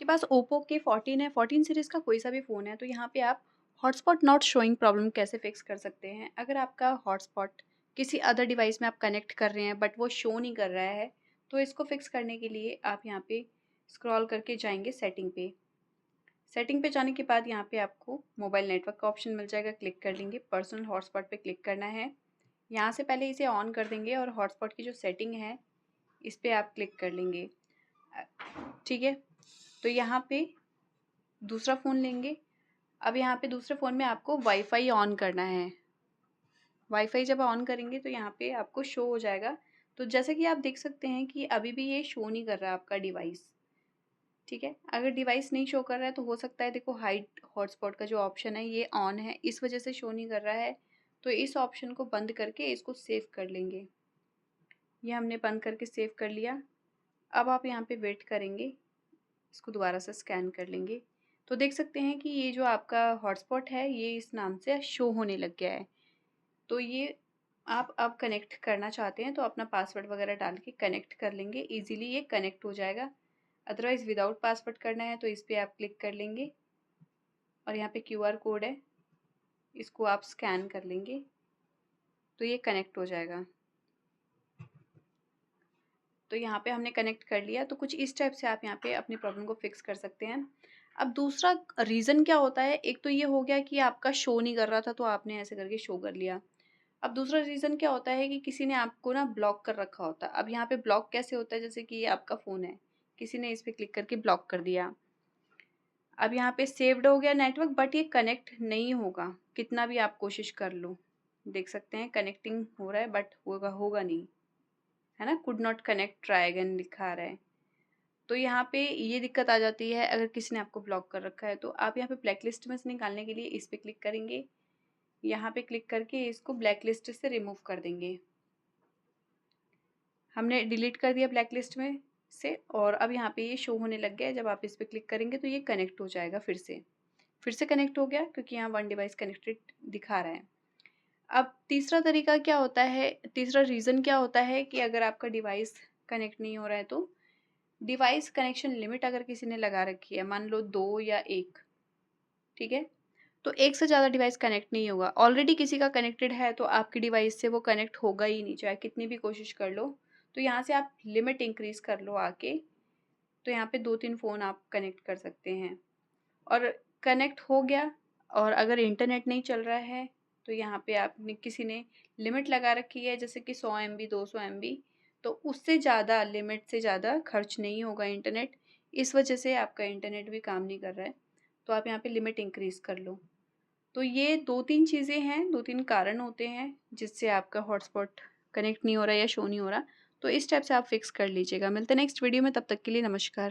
आपके पास ओप्पो के 14 है, 14 सीरीज़ का कोई सा भी फ़ोन है, तो यहाँ पे आप हॉटस्पॉट नॉट शोइंग प्रॉब्लम कैसे फिक्स कर सकते हैं। अगर आपका हॉटस्पॉट किसी अदर डिवाइस में आप कनेक्ट कर रहे हैं बट वो शो नहीं कर रहा है, तो इसको फिक्स करने के लिए आप यहाँ पे स्क्रॉल करके जाएंगे सेटिंग पे। सेटिंग पे जाने के बाद यहाँ पे आपको मोबाइल नेटवर्क का ऑप्शन मिल जाएगा, क्लिक कर लेंगे। पर्सनल हॉटस्पॉट पे क्लिक करना है। यहाँ से पहले इसे ऑन कर देंगे और हॉटस्पॉट की जो सेटिंग है इस पे आप क्लिक कर लेंगे। ठीक है, तो यहाँ पे दूसरा फ़ोन लेंगे। अब यहाँ पे दूसरे फ़ोन में आपको वाईफ़ाई ऑन करना है। वाईफ़ाई जब ऑन करेंगे तो यहाँ पे आपको शो हो जाएगा। तो जैसे कि आप देख सकते हैं कि अभी भी ये शो नहीं कर रहा है आपका डिवाइस। ठीक है, अगर डिवाइस नहीं शो कर रहा है तो हो सकता है, देखो हाइड हॉटस्पॉट का जो ऑप्शन है ये ऑन है, इस वजह से शो नहीं कर रहा है। तो इस ऑप्शन को बंद करके इसको सेव कर लेंगे। ये हमने बंद करके सेव कर लिया। अब आप यहाँ पे वेट करेंगे, इसको दोबारा से स्कैन कर लेंगे। तो देख सकते हैं कि ये जो आपका हॉटस्पॉट है ये इस नाम से शो होने लग गया है। तो ये आप अब कनेक्ट करना चाहते हैं तो अपना पासवर्ड वगैरह डाल के कनेक्ट कर लेंगे, इजीली ये कनेक्ट हो जाएगा। अदरवाइज़ विदाउट पासवर्ड करना है तो इस पर आप क्लिक कर लेंगे और यहाँ पे क्यूआर कोड है, इसको आप स्कैन कर लेंगे तो ये कनेक्ट हो जाएगा। तो यहाँ पे हमने कनेक्ट कर लिया। तो कुछ इस टाइप से आप यहाँ पे अपनी प्रॉब्लम को फिक्स कर सकते हैं। अब दूसरा रीज़न क्या होता है, एक तो ये हो गया कि आपका शो नहीं कर रहा था तो आपने ऐसे करके शो कर लिया। अब दूसरा रीज़न क्या होता है कि किसी ने आपको ना ब्लॉक कर रखा होता है। अब यहाँ पे ब्लॉक कैसे होता है, जैसे कि ये आपका फ़ोन है, किसी ने इस पे क्लिक करके ब्लॉक कर दिया। अब यहाँ पे सेव्ड हो गया नेटवर्क बट ये कनेक्ट नहीं होगा, कितना भी आप कोशिश कर लो। देख सकते हैं कनेक्टिंग हो रहा है बट होगा नहीं, है ना, could not connect, try again लिखा आ रहा है। तो यहाँ पे ये दिक्कत आ जाती है अगर किसी ने आपको ब्लॉक कर रखा है। तो आप यहाँ पे ब्लैक लिस्ट में से निकालने के लिए इस पे क्लिक करेंगे। यहाँ पे क्लिक करके इसको ब्लैक लिस्ट से रिमूव कर देंगे। हमने डिलीट कर दिया ब्लैक लिस्ट में से और अब यहाँ पे ये शो होने लग गया है। जब आप इस पे क्लिक करेंगे तो ये कनेक्ट हो जाएगा फिर से कनेक्ट हो गया क्योंकि यहाँ वन डिवाइस कनेक्टेड दिखा रहा है। अब तीसरा तरीका क्या होता है, तीसरा रीज़न क्या होता है कि अगर आपका डिवाइस कनेक्ट नहीं हो रहा है तो डिवाइस कनेक्शन लिमिट अगर किसी ने लगा रखी है, मान लो 2 या 1, ठीक है, तो एक से ज़्यादा डिवाइस कनेक्ट नहीं होगा। ऑलरेडी किसी का कनेक्टेड है तो आपकी डिवाइस से वो कनेक्ट होगा ही नहीं, चाहे कितनी भी कोशिश कर लो। तो यहाँ से आप लिमिट इंक्रीज़ कर लो आके, तो यहाँ पे 2-3 फ़ोन आप कनेक्ट कर सकते हैं। और कनेक्ट हो गया और अगर इंटरनेट नहीं चल रहा है तो यहाँ पे आपने किसी ने लिमिट लगा रखी है जैसे कि 100 MB 200 MB, तो उससे ज़्यादा, लिमिट से ज़्यादा खर्च नहीं होगा इंटरनेट। इस वजह से आपका इंटरनेट भी काम नहीं कर रहा है, तो आप यहाँ पे लिमिट इंक्रीज़ कर लो। तो ये 2-3 चीज़ें हैं, 2-3 कारण होते हैं जिससे आपका हॉटस्पॉट कनेक्ट नहीं हो रहा है या शो नहीं हो रहा। तो इस टाइप से आप फिक्स कर लीजिएगा। मिलते हैं नेक्स्ट वीडियो में, तब तक के लिए नमस्कार।